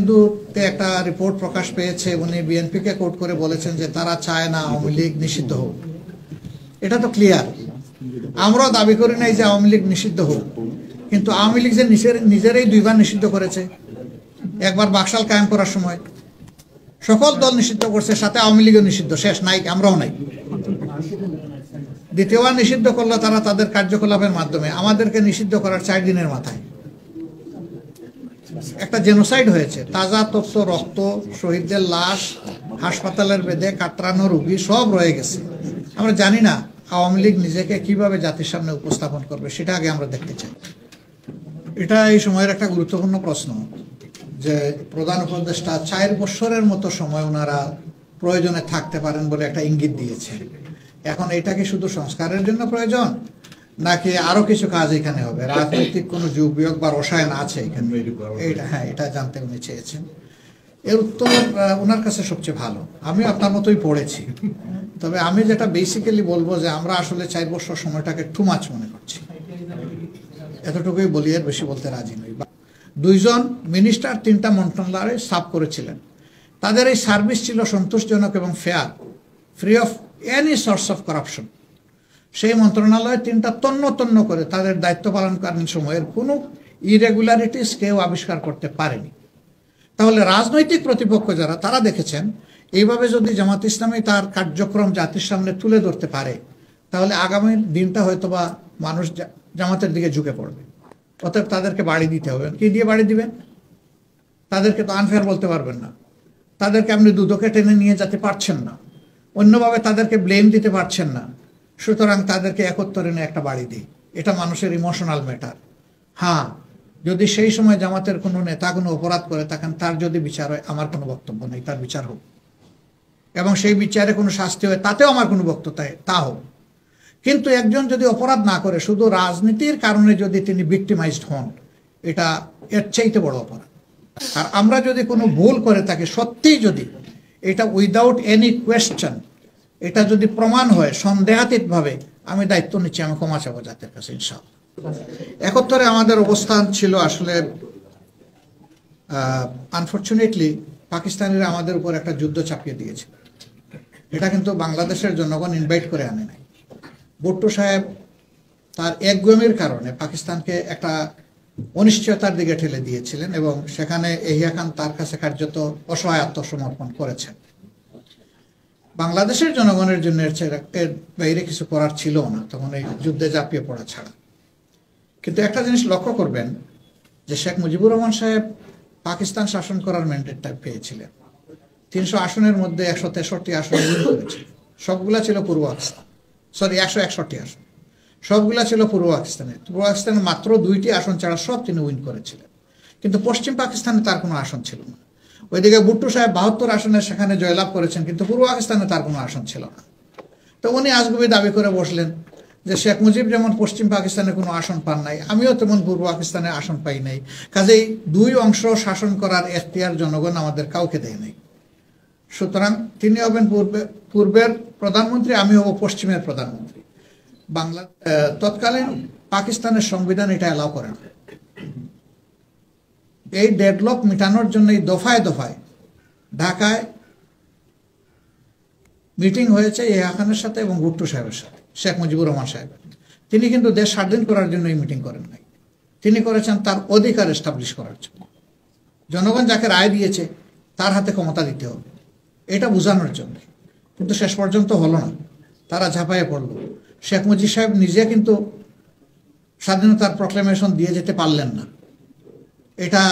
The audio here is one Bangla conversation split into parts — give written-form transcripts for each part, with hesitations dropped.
হিন্দুতে একটা রিপোর্ট প্রকাশ পেয়েছে, উনি বিএনপিকে কোট করে বলেছেন যে তারা চায় না আওয়ামী লীগ নিষিদ্ধ হোক। এটা তো ক্লিয়ার। আমরাও দাবি করি নাই যে আওয়ামী লীগ নিষিদ্ধ হোক, কিন্তু আওয়ামী লীগ যে নিজেরাই দুইবার নিষিদ্ধ করেছে। একবার বাকশাল কায়েম করার সময় সকল দল নিষিদ্ধ করছে, সাথে আওয়ামী লীগও নিষিদ্ধ, শেষ নাই, আমরাও নাই। দ্বিতীয়বার নিষিদ্ধ করলো তারা তাদের কার্যকলাপের মাধ্যমে, আমাদেরকে নিষিদ্ধ করার 4 দিনের মাথায় একটা জেনোসাইড হয়েছে। তাজা তথ্য, রক্ত, শহীদদের লাশ, হাসপাতালের বেদে কাতরানো রোগী সব রয়ে গেছে। আমরা জানি না আওয়ামী লীগ নিজেকে কিভাবে জাতির সামনে উপস্থাপন করবে, সেটা আগে আমরা দেখতে চাই। এটা এই সময়ের একটা গুরুত্বপূর্ণ প্রশ্ন যে প্রধান উপদেষ্টা 4 বছরের মতো সময় ওনারা প্রয়োজনে থাকতে পারেন বলে একটা ইঙ্গিত দিয়েছে। এখন এটা কি শুধু সংস্কারের জন্য প্রয়োজন, নাকি আরো কিছু কাজ এখানে হবে? রাজনৈতিক কোনো যোগ বিয়োগ বা রসায়ন আছে এখানে? হ্যাঁ, এটা জানতে উনি চেয়েছেন। এর উত্তর ওনার কাছে সবচেয়ে ভালো। আমি আপনার মতোই পড়েছি, তবে আমি যেটা বেসিক্যালি বলবো যে আমরা আসলে 4 বছর সময়টাকে টু মাচ মনে করছি। এতটুকুই বলি, এর বেশি বলতে রাজি নই। 2 জন মিনিস্টার 3টা মন্ত্রণালয়ে সার্ভ করেছিলেন। তাদের এই সার্ভিস ছিল সন্তোষজনক এবং fair, free of any source of corruption. সেই মন্ত্রণালয় 3টা তন্ন করে তাদের দায়িত্ব পালনকালীন সময়ের কোনো ইরেগুলারিটিস কেউ আবিষ্কার করতে পারেনি। তাহলে রাজনৈতিক প্রতিপক্ষ যারা, তারা দেখেছেন এইভাবে যদি জামাত ইসলামী তার কার্যক্রম জাতির সামনে তুলে ধরতে পারে, তাহলে আগামী দিনটা হয়তোবা মানুষ জামাতের দিকে ঝুঁকে পড়বে। অতএব তাদেরকে বাড়ি দিতে হবে। কি দিয়ে বাড়ি দিবেন? তাদেরকে তো আনফেয়ার বলতে পারবেন না, তাদেরকে আপনি দুদকে টেনে নিয়ে যেতে পারছেন না, অন্যভাবে তাদেরকে ব্লেম দিতে পারছেন না। সুতরাং তাদেরকে একত্তরে নিয়ে একটা বাড়ি দিই, এটা মানুষের ইমোশনাল ম্যাটার। হ্যাঁ, যদি সেই সময় জামাতের কোনো নেতা কোনো অপরাধ করে থাকেন, তার যদি বিচার হয়, আমার কোনো বক্তব্য নেই, তার বিচার হোক, এবং সেই বিচারে কোনো শাস্তি হয়, তাতেও আমার কোনো বক্তব্য তা হোক। কিন্তু একজন যদি অপরাধ না করে, শুধু রাজনীতির কারণে যদি তিনি ভিক্টিমাইজড হন, এটা এর চাইতে বড় অপরাধ। আর আমরা যদি কোনো ভুল করে থাকি, সত্যিই যদি এটা উইদাউট এনি কোয়েশ্চেন এটা যদি প্রমাণ হয় সন্দেহাতীতভাবে, আমি দায়িত্ব নিচ্ছি, আমি ক্ষমা চাবো জাতির কাছে ইনশাআল্লাহ। 71-এ আমাদের অবস্থান ছিল আসলে আনফরচুনেটলি পাকিস্তানিরা আমাদের উপর একটা যুদ্ধ চাপিয়ে দিয়েছিল। এটা কিন্তু বাংলাদেশের জনগণ ইনভাইট করে আনে নাই। ভুট্টো সাহেব তার একগুমের কারণে পাকিস্তানকে একটা অনিশ্চয়তার দিকে ঠেলে দিয়েছিলেন, এবং সেখানে এহিয়া খান তার কাছে কার্যত অসহায় আত্মসমর্পণ করেছেন। বাংলাদেশের জনগণের জন্য এর বাইরে কিছু করার ছিল না তখন, এই যুদ্ধে ঝাঁপিয়ে পড়া ছাড়া। কিন্তু একটা জিনিস লক্ষ্য করবেন যে শেখ মুজিবুর রহমান সাহেব পাকিস্তান শাসন করার ম্যান্ডেটটা পেয়েছিলেন। 300 আসনের মধ্যে 163 আসন উইন করেছে। সবগুলা ছিল পূর্ব পাকিস্তান, 161 আসন, সবগুলা ছিল পূর্ব পাকিস্তানে। পূর্ব পাকিস্তানের মাত্র 2টি আসন ছাড়া সব তিনি উইন করেছিলেন। কিন্তু পশ্চিম পাকিস্তানে তার কোনো আসন ছিল না। ওইদিকে ভুট্টো সাহেব 72 আসনে সেখানে জয়লাভ করেছেন, কিন্তু পূর্ব পাকিস্তানে তার কোনো আসন ছিল না। তো উনি আজগুবি দাবি করে বসলেন যে শেখ মুজিব যেমন পশ্চিম পাকিস্তানে কোনো আসন পান নাই, আমিও তেমন পূর্ব পাকিস্তানে আসন পাই নাই, কাজেই 2 অংশ শাসন করার এখতিয়ার জনগণ আমাদের কাউকে দেয় নাই। সুতরাং তিনি হবেন পূর্বের প্রধানমন্ত্রী, আমি হব পশ্চিমের প্রধানমন্ত্রী। তৎকালীন পাকিস্তানের সংবিধান এটা অ্যালাউ করে না। এই ডেডলক মিটানোর জন্য দফায় দফায় ঢাকায় মিটিং হয়েছে এহিয়া খানের সাথে এবং ভুট্টো সাহেবের সাথে, শেখ মুজিবুর রহমান সাহেব। তিনি কিন্তু দেশ স্বাধীন করার জন্য এই মিটিং করেন নাই, তিনি করেছেন তার অধিকার এস্টাবলিশ করার জন্য। জনগণ যাকে রায় দিয়েছে তার হাতে ক্ষমতা দিতে হবে, এটা বোঝানোর জন্য। কিন্তু শেষ পর্যন্ত হলো না, তারা ঝাঁপাইয়ে পড়ল। শেখ মুজিব সাহেব নিজে কিন্তু স্বাধীনতার প্রক্লেমেশন দিয়ে যেতে পারলেন না। এটা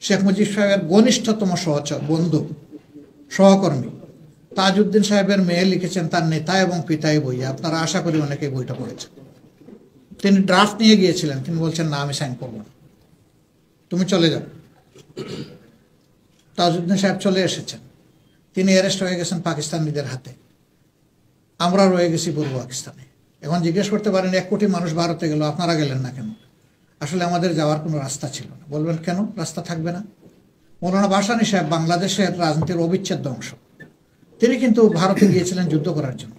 শেখ মুজিব সাহেবের ঘনিষ্ঠতম বন্ধু সহকর্মী তাজউদ্দিন সাহেবের মেয়ে লিখেছেন তার নেতা এবং পিতাই বই, আপনারা আশা করি অনেকে বইটা পড়েছেন। তিনি ড্রাফট নিয়ে গিয়েছিলেন, তিনি বলছেন না, আমি সাইন করব না, তুমি চলে যাও। তাজউদ্দিন সাহেব চলে এসেছেন, তিনি অ্যারেস্ট হয়ে গেছেন পাকিস্তানিদের হাতে, আমরা রয়ে গেছি পূর্ব পাকিস্তানে। এখন জিজ্ঞেস করতে পারেন 1 কোটি মানুষ ভারতে গেল, আপনারা গেলেন না কেন? আসলে আমাদের যাওয়ার কোনো রাস্তা ছিল না। বলবেন কেন রাস্তা থাকবে না? মৌলানা ভাসানী সাহেব বাংলাদেশের রাজনীতির অবিচ্ছেদ্য অংশ, তিনি কিন্তু ভারতে গিয়েছিলেন যুদ্ধ করার জন্য,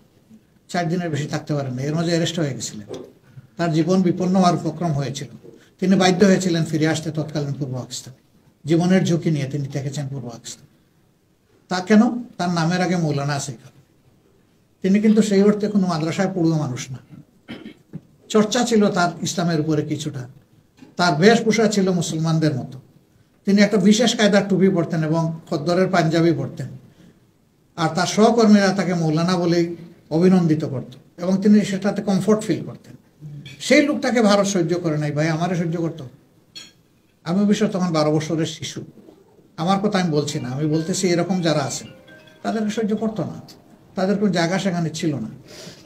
4 দিনের বেশি থাকতে পারেন না, এর মাঝে অ্যারেস্ট হয়ে গেছিলেন, তার জীবন বিপন্ন হওয়ার উপক্রম হয়েছিল, তিনি বাধ্য হয়েছিলেন ফিরে আসতে তৎকালীন পূর্ব পাকিস্তানে। জীবনের ঝুঁকি নিয়ে তিনি থেকেছেন পূর্ব পাকিস্তান। তা কেন? তার নামের আগে মৌলানা আছে। তিনি কিন্তু সেই অর্থে কোনো মাদ্রাসায় পড়ুয়া মানুষ না। চর্চা ছিল তার ইসলামের উপরে কিছুটা, তার বেশভূষা ছিল মুসলমানদের মতো। তিনি একটা বিশেষ কায়দার টুপি পরতেন এবং খদ্দরের পাঞ্জাবি পরতেন, আর তার সহকর্মীরা তাকে মৌলানা বলেই অভিনন্দিত করত এবং তিনি সেটাতে কমফোর্ট ফিল করতেন। সেই লোকটাকে ভারত সহ্য করে নাই ভাই, আমারে সহ্য করতো। আমি অবশ্য তখন 12 বছরের শিশু, আমার কথা আমি বলছি না, আমি বলতেছি এরকম যারা আছেন তাদেরকে সহ্য করতো না, তাদের কোনো জায়গা সেখানে ছিল না।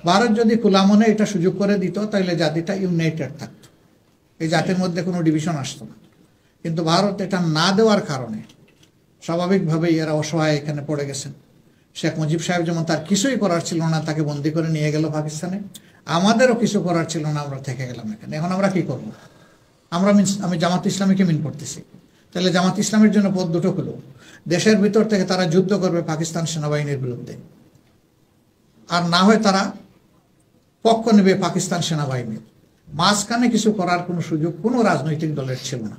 ভারত যদি খোলা মনে এটা সুযোগ করে দিত তাহলে জাতিটা ইউনাইটেড থাকতো, এই জাতির মধ্যে কোনো ডিভিশন আসতো না। কিন্তু ভারত এটা না দেওয়ার কারণে স্বাভাবিকভাবেই এরা অসহায় এখানে পড়ে গেছেন। শেখ মুজিব সাহেব যেমন তার কিছুই করার ছিল না, তাকে বন্দি করে নিয়ে গেল পাকিস্তানে, আমাদেরও কিছু করার ছিল না, আমরা থেকে গেলাম এখানে। এখন আমরা কি করব? আমি জামাত ইসলামীকে মিন করতেছি, তাহলে জামাত ইসলামের জন্য পথ দুটো হলো, দেশের ভিতর থেকে তারা যুদ্ধ করবে পাকিস্তান সেনাবাহিনীর বিরুদ্ধে, আর না হয় তারা পক্ষ নেবে পাকিস্তান সেনাবাহিনীর। মাঝখানে কিছু করার কোনো সুযোগ কোনো রাজনৈতিক দলের ছিল না।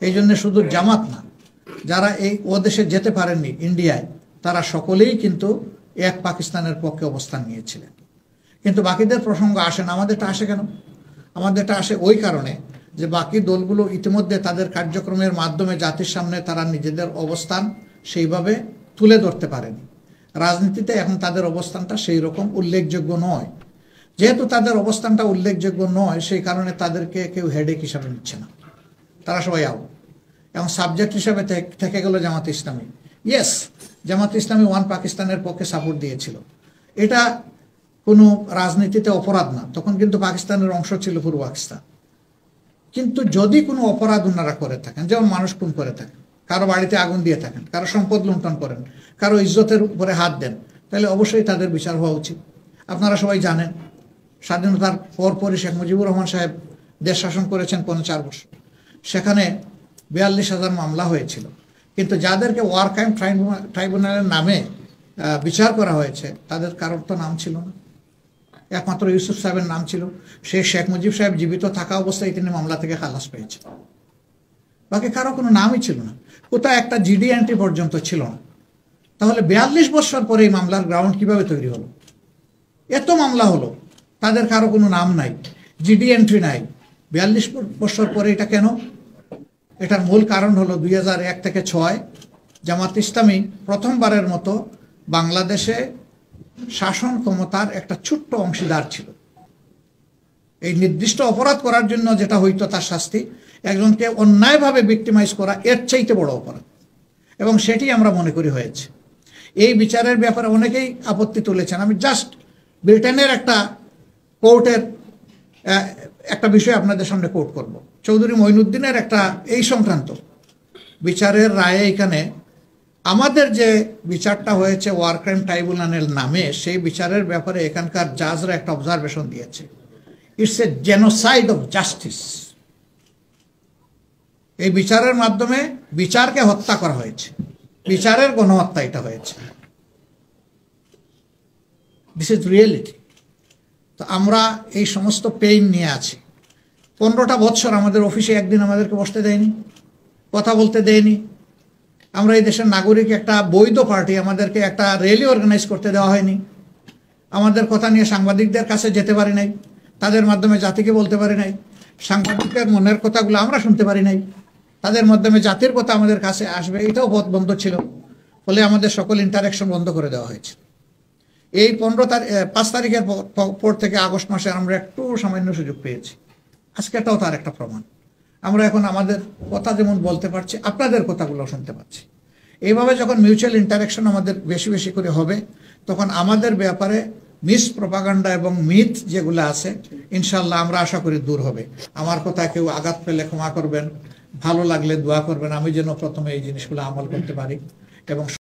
এই জন্য শুধু জামাত না, যারা ও দেশে যেতে পারেননি ইন্ডিয়ায়, তারা সকলেই কিন্তু এক পাকিস্তানের পক্ষে অবস্থান নিয়েছিলেন। কিন্তু বাকিদের প্রসঙ্গ আসে না। আমাদেরটা আসে কেন? আমাদেরটা আসে ওই কারণে যে বাকি দলগুলো ইতিমধ্যে তাদের কার্যক্রমের মাধ্যমে জাতির সামনে তারা নিজেদের অবস্থান সেইভাবে তুলে ধরতে পারেনি। রাজনীতিতে এখন তাদের অবস্থানটা সেই রকম উল্লেখযোগ্য নয়। যেহেতু তাদের অবস্থানটা উল্লেখযোগ্য নয়, সেই কারণে তাদেরকে কেউ হেডেক হিসাবে নিচ্ছে না, তারা সবাই আউট। এবং সাবজেক্ট হিসাবে থেকে গেল জামাত ইসলামী। ইয়েস, জামাত ইসলামী ওয়ান পাকিস্তানের পক্ষে সাপোর্ট দিয়েছিল, এটা কোনো রাজনীতিতে অপরাধ না, তখন কিন্তু পাকিস্তানের অংশ ছিল পূর্ব পাকিস্তান। কিন্তু যদি কোনো অপরাধ ওনারা করে থাকেন, যেমন মানুষ খুন করে থাকেন, কারো বাড়িতে আগুন দিয়ে থাকেন, কারো সম্পদ লুণ্ঠন করেন, কারো ইজ্জতের উপরে হাত দেন, তাহলে অবশ্যই তাদের বিচার হওয়া উচিত। আপনারা সবাই জানেন স্বাধীনতার পরপরই শেখ মুজিবুর রহমান সাহেব দেশ শাসন করেছেন 4 বছর, সেখানে 42,000 মামলা হয়েছিল। কিন্তু যাদেরকে ওয়ার ক্রাইম ট্রাইব্যুনালের নামে বিচার করা হয়েছে তাদের কারোর তো নাম ছিল না, একমাত্র ইউসুফ সাহেবের নাম ছিল। সে শেখ মুজিব সাহেব জীবিত থাকা অবস্থায় তিনি মামলা থেকে খালাস পেয়েছে, বাকি কারো কোনো নামই ছিল না, কোথাও একটা জিডি এন্ট্রি পর্যন্ত ছিল না। তাহলে 42 বছর পরে এই মামলার গ্রাউন্ড কিভাবে তৈরি হলো? এত মামলা হলো, তাদের কারো কোনো নাম নাই, জিডি এন্ট্রি নাই, 42 বছর পরে এটা কেন? এটার মূল কারণ হলো 2001 থেকে 6 জামাত ইসলামী প্রথমবারের মতো বাংলাদেশে শাসন ক্ষমতার একটা ছোট্ট অংশীদার ছিল। এই নির্দিষ্ট অপরাধ করার জন্য যেটা হইতো তার শাস্তি, একজনকে অন্যায়ভাবে ভিক্টিমাইজ করা এর চাইতে বড় অপরাধ, এবং সেটি আমরা মনে করি হয়েছে। এই বিচারের ব্যাপারে অনেকেই আপত্তি তুলেছেন। আমি জাস্ট ব্রিটেনের একটা কোর্টের একটা বিষয় আপনাদের সামনে কোর্ট করব। চৌধুরী মঈনুদ্দিনের একটা এই সংক্রান্ত বিচারের রায়ে এখানে আমাদের যে বিচারটা হয়েছে ওয়ার ক্রাইম ট্রাইব্যুনালের নামে, সেই বিচারের ব্যাপারে এখানকার জাজরা একটা অবজারভেশন দিয়েছে, it's a genocide of justice. এই বিচারের মাধ্যমে বিচারকে হত্যা করা হয়েছে, বিচারের গণহত্যা এটা হয়েছে। This is reality. তো আমরা এই সমস্ত পেইন নিয়ে আছি। 15টা বছর আমাদের অফিসে একদিন আমাদেরকে বসতে দেয়নি, কথা বলতে দেয়নি। আমরা এই দেশের নাগরিক, একটা বৈধ পার্টি, আমাদেরকে একটা র্যালি অর্গানাইজ করতে দেওয়া হয়নি। আমাদের কথা নিয়ে সাংবাদিকদের কাছে যেতে পারি নাই, তাদের মাধ্যমে জাতিকে বলতে পারি নাই। সাংবাদিকদের মনের কথাগুলো আমরা শুনতে পারি নাই, তাদের মাধ্যমে জাতির কথা আমাদের কাছে আসবে, এটাও পথ বন্ধ ছিল। ফলে আমাদের সকল ইন্টারাকশন বন্ধ করে দেওয়া হয়েছে। এই 5 তারিখের পর থেকে আগস্ট মাসে আমরা একটু সামান্য সুযোগ পেয়েছি। আজকেটাও তার একটা প্রমাণ। আমরা এখন আমাদের কথা যেমন বলতে পারছি, আপনাদের কথাগুলো শুনতে পাচ্ছি। এইভাবে যখন মিউচুয়াল ইন্টারাকশন আমাদের বেশি বেশি করে হবে, তখন আমাদের ব্যাপারে মিস প্রপাগান্ডা এবং মিথ যেগুলো আছে, ইনশাল্লাহ আমরা আশা করি দূর হবে। আমার কথা কেউ আঘাত পেলে ক্ষমা করবেন, ভালো লাগলে দোয়া করবেন, আমি যেন প্রথমে এই জিনিসগুলো আমল করতে পারি এবং